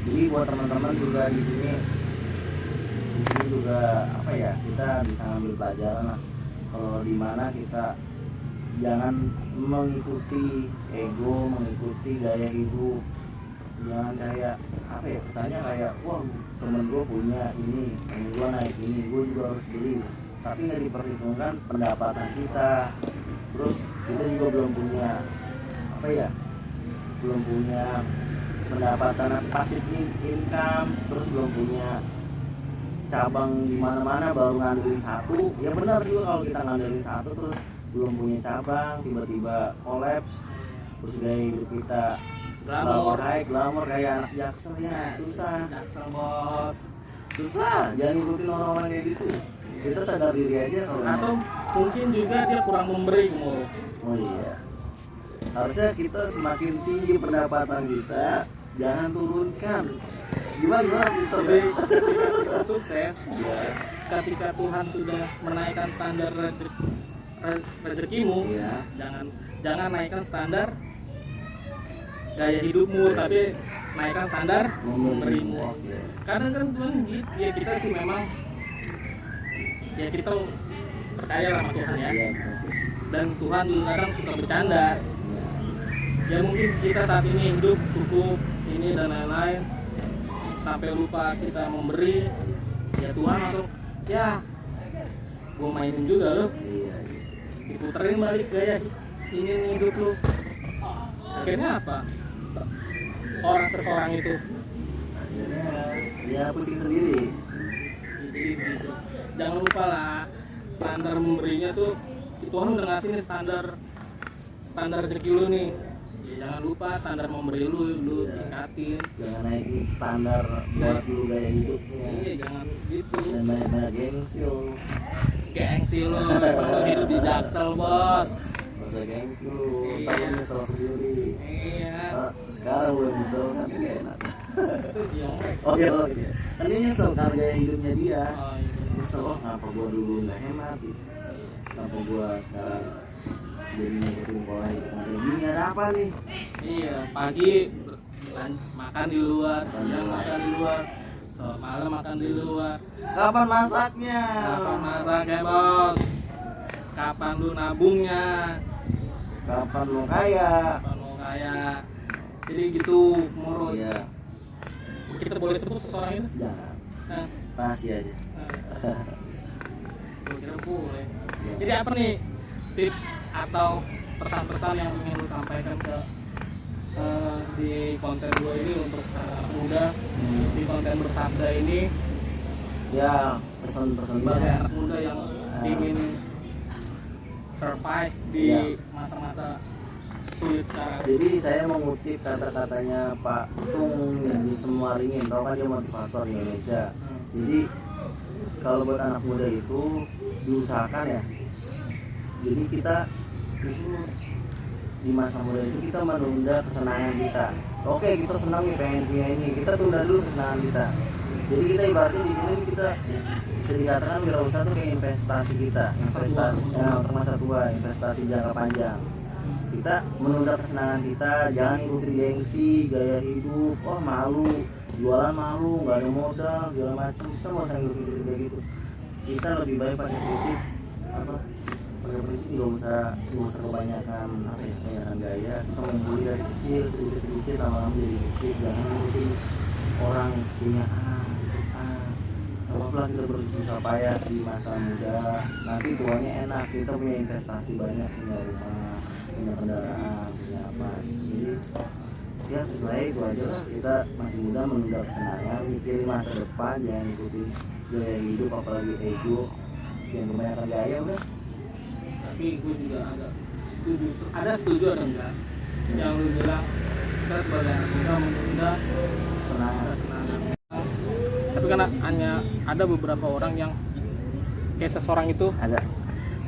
Speaker 2: Jadi buat teman-teman juga di sini juga kita bisa ambil pelajaran lah. Kalau di mana kita jangan mengikuti ego, mengikuti gaya hidup. Jangan kayak kesannya kayak wah temen gue punya ini, temen gue naik ini, gue juga harus beli. Tapi nggak diperhitungkan pendapatan kita. Terus kita juga belum punya belum punya pendapatan pasif income, terus belum punya cabang di mana-mana, baru ngandelin satu. Ya benar juga kalau kita ngandelin satu terus belum punya cabang, tiba-tiba kolaps, terus gaya hidup kita glamor kayak anak Jaksel ya, susah.
Speaker 1: Jaksel bos.
Speaker 2: Susah, jangan ngikutin orang-orang kayak gitu. Kita sadar diri aja kalau
Speaker 1: Atau mungkin juga dia kurang memberi Mo.
Speaker 2: oh iya. Harusnya kita semakin tinggi pendapatan kita, jangan turunkan. Gimana
Speaker 1: Jadi ketika kita sukses,
Speaker 2: Ya,
Speaker 1: ketika Tuhan sudah menaikkan standar rezekimu,
Speaker 2: ya.
Speaker 1: jangan naikkan standar gaya hidupmu, tapi naikkan standar memberimu.
Speaker 2: Oke.
Speaker 1: Kadang kan Tuhan gitu ya, kita sih memang ya kita percaya sama Tuhan ya,
Speaker 2: Iya, betul.
Speaker 1: dan Tuhan juga kadang suka bercanda ya, mungkin kita saat ini hidup cukup ini dan lain-lain sampai lupa kita memberi, ya Tuhan langsung ya gue mainin juga loh,
Speaker 2: Iya, iya.
Speaker 1: diputerin balik gaya ini nih hidup lu. Akhirnya apa, orang seseorang itu
Speaker 2: Akhirnya ya pusing sendiri.
Speaker 1: jadi gitu. Jangan lupa lah standar memberinya tuh Tuhan udah ngasih nih standar rezeki lu nih ya, jangan lupa standar memberi lu tingkatin.
Speaker 2: Jangan naikin standar buat lu gaya hidupnya.
Speaker 1: Iya, jangan gitu,
Speaker 2: Dan banyak gengsi lo.
Speaker 1: gengsi lu emang lu hidup di Jaksel bos.
Speaker 2: Masa gengsi lu,
Speaker 1: Iya.
Speaker 2: ntar lu nyesel sendiri.
Speaker 1: Iya
Speaker 2: Sekarang udah nyesel kan gak enak.
Speaker 1: itu dia.
Speaker 2: Oh iya, oke. Kan dia nyesel karena gaya hidupnya dia.
Speaker 1: Oh, iya.
Speaker 2: Nyesel, oh kenapa gua dulu gak hemat gitu. Kenapa gua sekarang jadi ngikutin pola hidup yang kayak gini, ada apa nih?
Speaker 1: Iya, pagi makan di luar, siang makan di luar, malam makan di luar.
Speaker 2: Kapan masaknya?
Speaker 1: Kapan masaknya bos? Kapan lu nabungnya?
Speaker 2: Kapan lu kaya?
Speaker 1: Kapan mau kaya? Jadi gitu menurut
Speaker 2: Iya,
Speaker 1: kita boleh sebut seseorang itu?
Speaker 2: jangan.
Speaker 1: Nah,
Speaker 2: Rahasia aja.
Speaker 1: kira boleh. Jadi apa nih tips atau pesan-pesan yang ingin lu sampaikan ke di konten gue ini untuk anak muda, di konten bersabda ini
Speaker 2: Ya, pesan-pesan
Speaker 1: sebagai
Speaker 2: dia.
Speaker 1: anak muda yang ingin survive di
Speaker 2: Iya.
Speaker 1: masa-masa sulit sekarang.
Speaker 2: Jadi saya mengutip kata-katanya Pak Tung di Semua Ringin, tau kan dia motivator di Indonesia. Jadi kalau buat anak muda itu diusahakan ya. Jadi kita itu di masa muda itu kita menunda kesenangan kita. Oke, kita senang nih pengen punya ini, kita tunda dulu kesenangan kita. Jadi kita ibaratnya di sini kita bisa dikatakan wirausaha itu kayak investasi kita, investasi untuk masa tua, investasi jangka panjang. Kita menunda kesenangan kita, jangan ikutin gengsi, gaya hidup, oh malu, jualan malu, nggak ada modal, segala macam. Kita nggak usah ngikutin kayak gitu. Kita lebih baik pakai prinsip apa? Pakai prinsip nggak usah kebanyakan apa ya, kebanyakan gaya. Kita membeli dari kecil, sedikit lama-lama jadi kecil. Jangan ngikutin orang punya apalagi kita berusaha payah di masa muda, nanti tuanya enak, kita punya investasi banyak, punya rumah, punya kendaraan, punya apa. Jadi ya sebenarnya itu aja lah, kita masih muda menunda kesenangan, mikirin masa depan, jangan ikutin gaya hidup apalagi ego yang kebanyakan gaya udah.
Speaker 1: Tapi gue juga ada setuju ada enggak yang lu bilang kita sebagai anak muda menunda
Speaker 2: Senangan.
Speaker 1: kesenangan. Tapi karena hanya ada beberapa orang yang kayak seseorang itu
Speaker 2: Ada.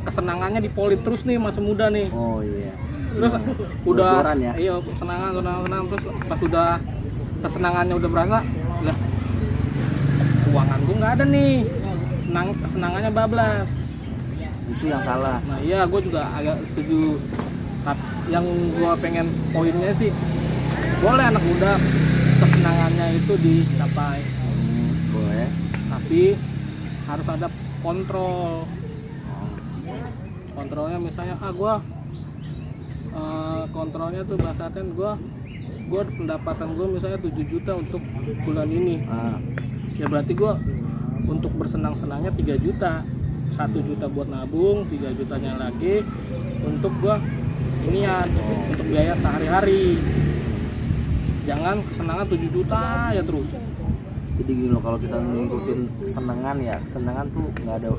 Speaker 1: kesenangannya dipolit terus nih masih muda nih.
Speaker 2: Oh iya.
Speaker 1: Terus udah
Speaker 2: Bocoran ya?
Speaker 1: iya kesenangan terus pas udah kesenangannya udah berasa lah keuangan gue nggak ada nih, kesenangannya bablas.
Speaker 2: Itu yang salah.
Speaker 1: Nah iya gue juga agak setuju. Tapi yang gue pengen poinnya sih boleh anak muda kesenangannya itu dicapai,
Speaker 2: Boleh.
Speaker 1: tapi harus ada kontrol. Kontrolnya misalnya gue kontrolnya tuh bahasanya gue pendapatan gue misalnya 7 juta untuk bulan ini, ya berarti gue untuk bersenang-senangnya 3 juta, 1 juta buat nabung, 3 jutanya lagi untuk gue ini ya untuk biaya sehari-hari. Jangan kesenangan 7 juta ya terus.
Speaker 2: Jadi gini loh, kalau kita ngikutin kesenangan ya, kesenangan tuh nggak ada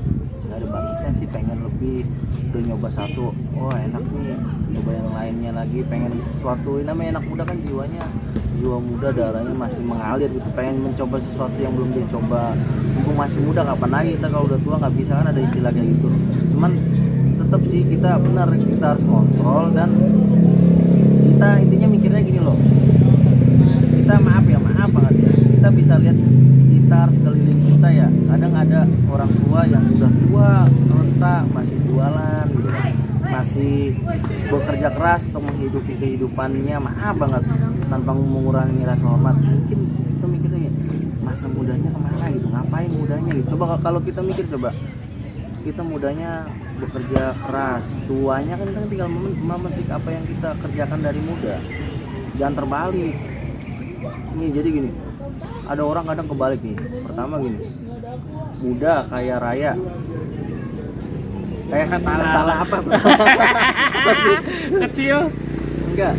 Speaker 2: batasnya sih. Pengen lebih, udah nyoba satu, oh enak nih, nyoba yang lainnya lagi, pengen sesuatu. Ini namanya anak muda kan jiwa muda, darahnya masih mengalir gitu, pengen mencoba sesuatu yang belum dicoba. Mumpung masih muda, kapan lagi kita kalau udah tua nggak bisa, kan ada istilah kayak gitu. Cuman tetap sih kita benar, kita harus kontrol, dan kita intinya mikirnya gini loh, kita maaf banget ya, kita bisa lihat sekitar sekeliling kita ya, kadang ada orang tua yang udah tua renta masih jualan gitu kan, masih bekerja keras untuk menghidupi kehidupannya, maaf banget tanpa mengurangi rasa hormat. Mungkin kita mikirnya ya, masa mudanya kemana gitu, ngapain mudanya gitu. Coba kalau kita mikir, coba kita mudanya bekerja keras, tuanya kan kita tinggal memetik apa yang kita kerjakan dari muda. Jangan terbalik. Nih jadi gini, ada orang kadang kebalik nih. Pertama gini, muda kaya raya. Kayak salah apa?
Speaker 1: Kecil.
Speaker 2: Enggak.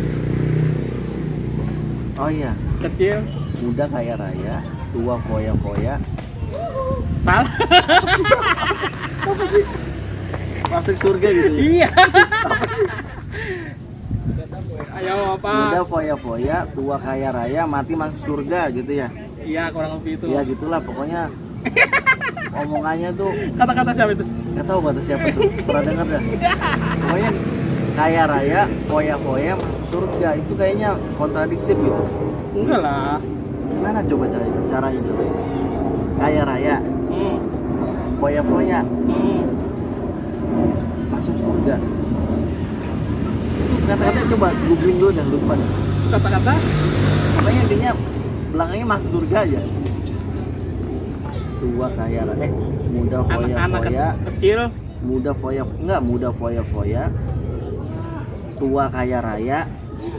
Speaker 2: Oh iya,
Speaker 1: Kecil.
Speaker 2: muda kaya raya, tua foya-foya.
Speaker 1: Salah.
Speaker 2: Masuk surga gitu ya?
Speaker 1: Iya. Ayo apa?
Speaker 2: Muda foya-foya, tua kaya raya, mati masuk surga gitu ya?
Speaker 1: Iya, kurang lebih itu.
Speaker 2: Ya gitulah pokoknya. Omongannya tuh
Speaker 1: Kata-kata siapa itu?
Speaker 2: nggak tahu kata siapa tuh, pernah dengar dah? Pokoknya kaya raya, foya-foya masuk surga, itu kayaknya kontradiktif gitu.
Speaker 1: Enggak lah.
Speaker 2: Gimana coba caranya coba? Kaya raya,
Speaker 1: Hmm.
Speaker 2: foya-foya
Speaker 1: Hmm.
Speaker 2: masuk surga. Itu kata-katanya coba googling dulu dah, lupa dah.
Speaker 1: Kata-kata
Speaker 2: Pokoknya intinya belakangnya masuk surga aja. Tua kaya raya, muda
Speaker 1: anak-anak
Speaker 2: foya-foya,
Speaker 1: kecil.
Speaker 2: muda foya, muda foya-foya, tua kaya raya.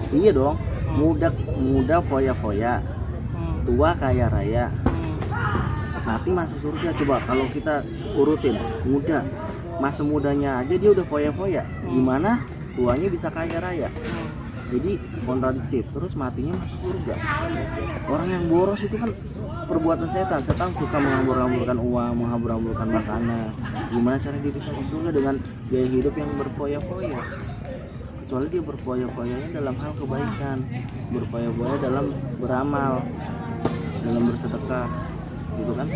Speaker 2: Iya dong, muda foya-foya,
Speaker 1: Hmm.
Speaker 2: tua kaya raya,
Speaker 1: Hmm.
Speaker 2: mati masuk surga. Coba kalau kita urutin, muda, masa mudanya aja dia udah foya-foya, gimana tuanya bisa kaya raya? Jadi kontradiktif, terus matinya masuk surga. Orang yang boros itu kan perbuatan setan suka menghambur-hamburkan uang, menghambur-hamburkan makanan. Gimana cara dia bisa masuk surga dengan gaya hidup yang berfoya-foya? Kecuali dia berfoya-foyanya dalam hal kebaikan, berfoya-foya dalam beramal, dalam bersedekah, gitu kan?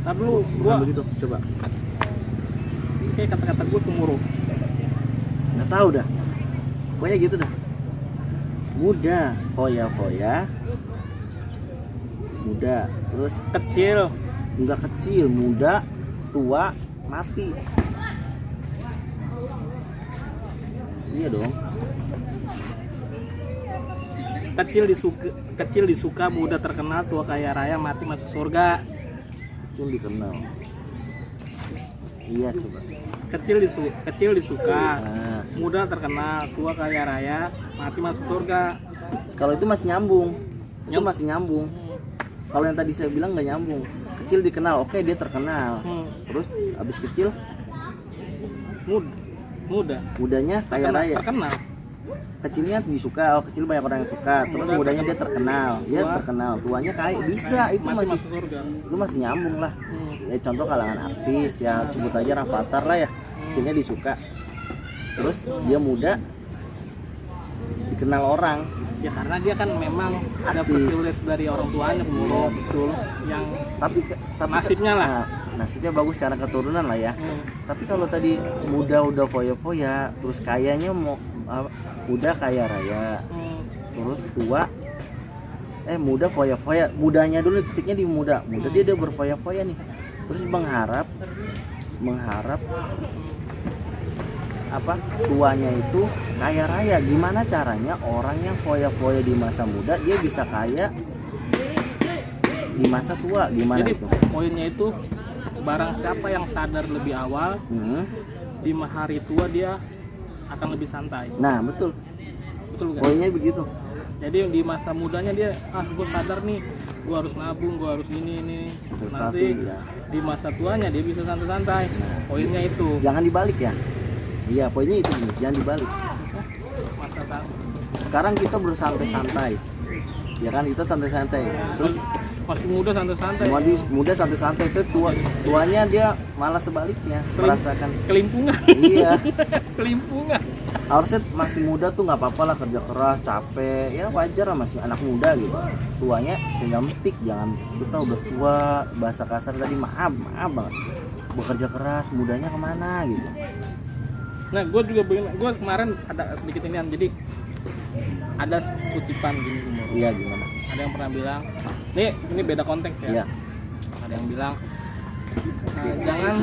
Speaker 1: Tapi lu
Speaker 2: Bukan
Speaker 1: gua
Speaker 2: begitu, coba.
Speaker 1: kayak kata-kata gua gemuruh.
Speaker 2: Nggak tahu dah, pokoknya gitu dah. Muda foya-foya, muda, terus
Speaker 1: Kecil.
Speaker 2: enggak kecil, muda, tua, mati. Iya dong.
Speaker 1: Kecil disuka, muda terkenal, tua kaya raya, mati masuk surga.
Speaker 2: Kecil dikenal. Iya coba.
Speaker 1: Kecil disuka,
Speaker 2: Nah,
Speaker 1: muda terkenal, tua kaya raya, mati masuk surga.
Speaker 2: kalau itu masih nyambung. Itu masih nyambung. Kalau yang tadi saya bilang nggak nyambung. Kecil dikenal, oke dia terkenal. Terus habis kecil,
Speaker 1: Muda.
Speaker 2: mudanya kaya raya.
Speaker 1: Terkenal.
Speaker 2: Kecilnya disuka, kecil banyak orang yang suka. Terus mudanya dia terkenal, dia terkenal. Tuanya kaya, bisa itu
Speaker 1: Mati
Speaker 2: masih
Speaker 1: masuk surga.
Speaker 2: itu masih nyambung lah. Ya, contoh kalangan artis ya, sebut aja Rafathar lah ya, kecilnya disuka, terus dia muda dikenal orang.
Speaker 1: Ya karena dia kan memang ada
Speaker 2: Artis.
Speaker 1: privilege dari orang tuanya,
Speaker 2: Iya, betul.
Speaker 1: yang
Speaker 2: Tapi
Speaker 1: nasibnya lah.
Speaker 2: nah, nasibnya bagus karena keturunan lah ya. Tapi kalau tadi muda udah foya-foya, terus kayanya mau udah kaya raya, terus tua muda foya-foya, mudanya dulu titiknya di muda dia udah berfoya-foya nih, terus mengharap apa tuanya itu kaya raya. Gimana caranya orang yang foya-foya di masa muda dia bisa kaya di masa tua? Gimana
Speaker 1: Jadi
Speaker 2: itu?
Speaker 1: poinnya itu barang siapa yang sadar lebih awal, di hari tua dia akan lebih santai.
Speaker 2: Nah betul
Speaker 1: Betul kan?
Speaker 2: poinnya begitu.
Speaker 1: Jadi di masa mudanya dia gue sadar nih, gue harus nabung, gue harus ini.
Speaker 2: Investasi,
Speaker 1: Nanti
Speaker 2: ya.
Speaker 1: di masa tuanya dia bisa santai-santai. Poinnya itu.
Speaker 2: Jangan dibalik ya. Iya poinnya itu, jangan dibalik.
Speaker 1: Masa tua.
Speaker 2: Sekarang kita bersantai-santai, ya kan, kita santai-santai. Terus
Speaker 1: Masih muda santai-santai.
Speaker 2: muda santai-santai, itu tuanya dia malah sebaliknya merasakan.
Speaker 1: Kelimpungan.
Speaker 2: Iya,
Speaker 1: Kelimpungan.
Speaker 2: harusnya masih muda tuh nggak apa-apa lah, kerja keras, capek, ya wajar lah, masih anak muda gitu. Tuanya tinggal metik, jangan kita udah tua, bahasa kasar tadi maaf banget. Bekerja keras, mudanya kemana gitu.
Speaker 1: Nah, gue kemarin ada sedikit inian, jadi ada kutipan gini umur.
Speaker 2: Iya gimana?
Speaker 1: Ada yang pernah bilang, ini beda konteks ya.
Speaker 2: Iya.
Speaker 1: Ada yang bilang, jangan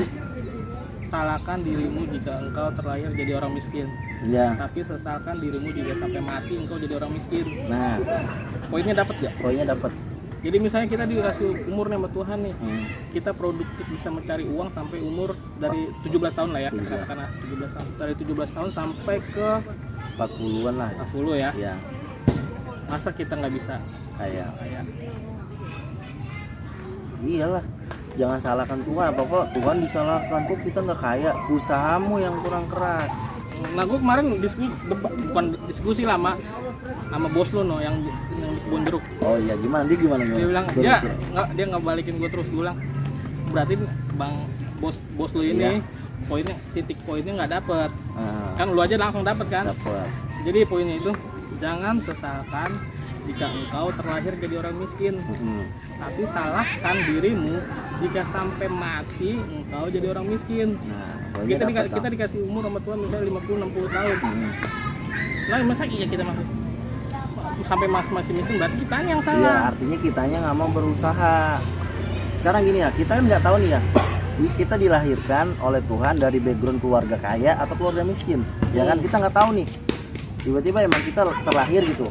Speaker 1: salahkan dirimu jika engkau terlahir jadi orang miskin.
Speaker 2: Ya.
Speaker 1: Tapi sesalkan dirimu juga sampai mati engkau jadi orang miskin.
Speaker 2: Nah,
Speaker 1: Poinnya dapat gak?
Speaker 2: poinnya dapat.
Speaker 1: Jadi misalnya kita dikasih umur nih sama Tuhan nih,
Speaker 2: Hmm.
Speaker 1: kita produktif bisa mencari uang sampai umur dari 17 tahun lah ya,
Speaker 2: 17.
Speaker 1: katakanlah 17 tahun. Dari 17 tahun sampai ke
Speaker 2: 40-an lah.
Speaker 1: 40 ya.
Speaker 2: Ya,
Speaker 1: Masa kita nggak bisa
Speaker 2: kayak
Speaker 1: kayak
Speaker 2: iyalah. Jangan salahkan Tuhan, apa kok Tuhan disalahkan, kok kita nggak kaya, usahamu yang kurang keras.
Speaker 1: Nah, gue kemarin bukan diskusi lama sama bos lo no yang di kebun jeruk.
Speaker 2: Oh iya, gimana dia
Speaker 1: Dia bilang
Speaker 2: Suruh,
Speaker 1: dia
Speaker 2: suruh.
Speaker 1: dia nggak balikin gue terus. Gue bilang berarti bang bos lo ini
Speaker 2: Iya.
Speaker 1: poinnya titik poinnya nggak dapet.
Speaker 2: Ah,
Speaker 1: Kan lu aja langsung dapet kan.
Speaker 2: dapat.
Speaker 1: Jadi poinnya itu jangan sesalkan jika engkau terlahir jadi orang miskin,
Speaker 2: Mm-mm.
Speaker 1: tapi salahkan dirimu jika sampai mati engkau jadi orang miskin.
Speaker 2: Nah, poinnya dapat.
Speaker 1: Kita dikasih umur sama Tuhan misalnya 50-60 tahun.
Speaker 2: Mm-mm.
Speaker 1: Lah masa iya kita masih sampai masih miskin, berarti kita yang
Speaker 2: Iya,
Speaker 1: salah.
Speaker 2: artinya kitanya nggak mau berusaha. Sekarang gini ya, kita kan nggak tahu nih ya, kita dilahirkan oleh Tuhan dari background keluarga kaya atau keluarga miskin, ya kan? Kita nggak tahu nih. Tiba-tiba emang kita terlahir gitu,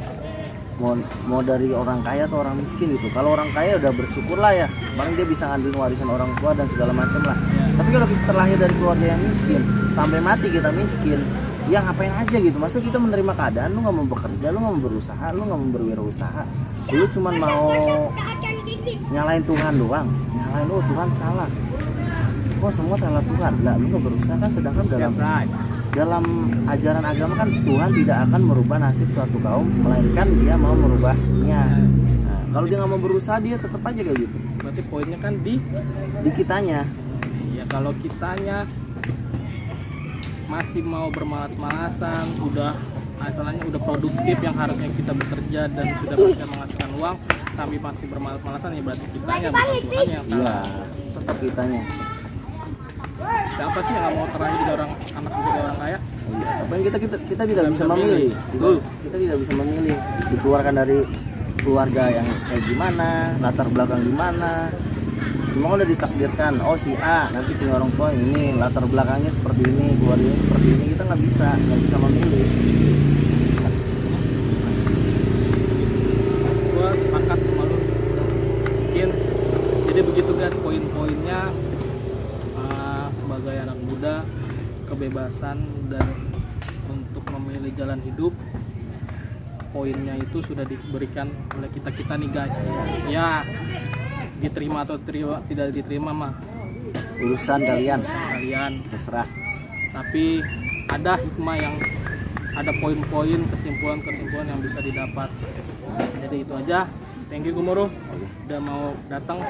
Speaker 2: mau dari orang kaya atau orang miskin gitu. Kalau orang kaya udah bersyukur lah ya, paling dia bisa ngambil warisan orang tua dan segala macam lah.
Speaker 1: Ya.
Speaker 2: Tapi kalau kita terlahir dari keluarga yang miskin, sampai mati kita miskin, ya ngapain aja gitu. Masa kita menerima keadaan, lu nggak mau bekerja, lu nggak mau berusaha, lu nggak mau berwirausaha, lu cuman mau nyalain Tuhan doang, nyalain oh Tuhan salah, kok semua salah Tuhan. Lah lu nggak berusaha kan, sedangkan dalam
Speaker 1: That's right.
Speaker 2: dalam ajaran agama kan Tuhan tidak akan merubah nasib suatu kaum, melainkan dia mau merubahnya. Nah, kalau dia nggak mau berusaha, dia tetap aja kayak gitu.
Speaker 1: Berarti poinnya kan di
Speaker 2: Kitanya.
Speaker 1: ya kalau kitanya masih mau bermalas-malasan, udah asalnya udah produktif yang harusnya kita bekerja dan sudah bisa menghasilkan uang, tapi masih bermalas-malasan ya berarti kitanya bukan Tuhan yang
Speaker 2: Iya,
Speaker 1: salah.
Speaker 2: tetap kitanya.
Speaker 1: Siapa sih yang nggak mau terlahir jadi orang anak jadi orang kaya?
Speaker 2: Iya, tapi kan kita tidak
Speaker 1: Tidak
Speaker 2: bisa
Speaker 1: bisa
Speaker 2: memilih.
Speaker 1: milih.
Speaker 2: Kita tidak bisa memilih. Dikeluarkan dari keluarga yang kayak gimana, latar belakang gimana. Semua udah ditakdirkan. Oh si A nanti punya orang tua ini, latar belakangnya seperti ini, keluarganya seperti ini. Kita nggak bisa memilih.
Speaker 1: Gua sepakat sama lu. Mungkin jadi begitu guys poin-poinnya. Sebagai anak muda, kebebasan dan untuk memilih jalan hidup, poinnya itu sudah diberikan oleh kita nih guys. Ya diterima atau tidak diterima mah
Speaker 2: Urusan kalian, terserah.
Speaker 1: tapi ada hikmah yang ada poin-poin kesimpulan yang bisa didapat. Jadi itu aja. Thank you Gumoro udah mau datang,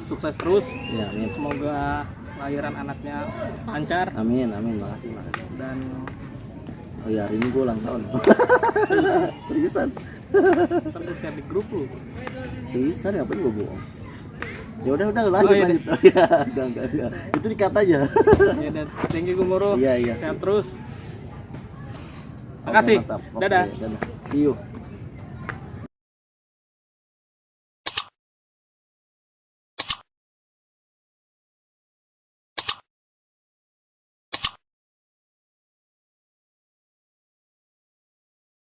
Speaker 1: sukses terus.
Speaker 2: Ya, amin.
Speaker 1: Semoga lahiran anaknya lancar
Speaker 2: Amin, makasih.
Speaker 1: dan
Speaker 2: Oh ya, hari ini gue ulang tahun. Seriusan?
Speaker 1: ntar gue share di grup lu.
Speaker 2: Seriusan ngapain gue bohong? Ya udah lanjut.
Speaker 1: Oh, iya.
Speaker 2: Oh, ya, enggak. Itu dikat aja.
Speaker 1: Ya dan thank you Gumoro.
Speaker 2: Iya,
Speaker 1: Sehat terus.
Speaker 2: Oke,
Speaker 1: Makasih.
Speaker 2: mantap. Oke,
Speaker 1: Dadah.
Speaker 2: See you.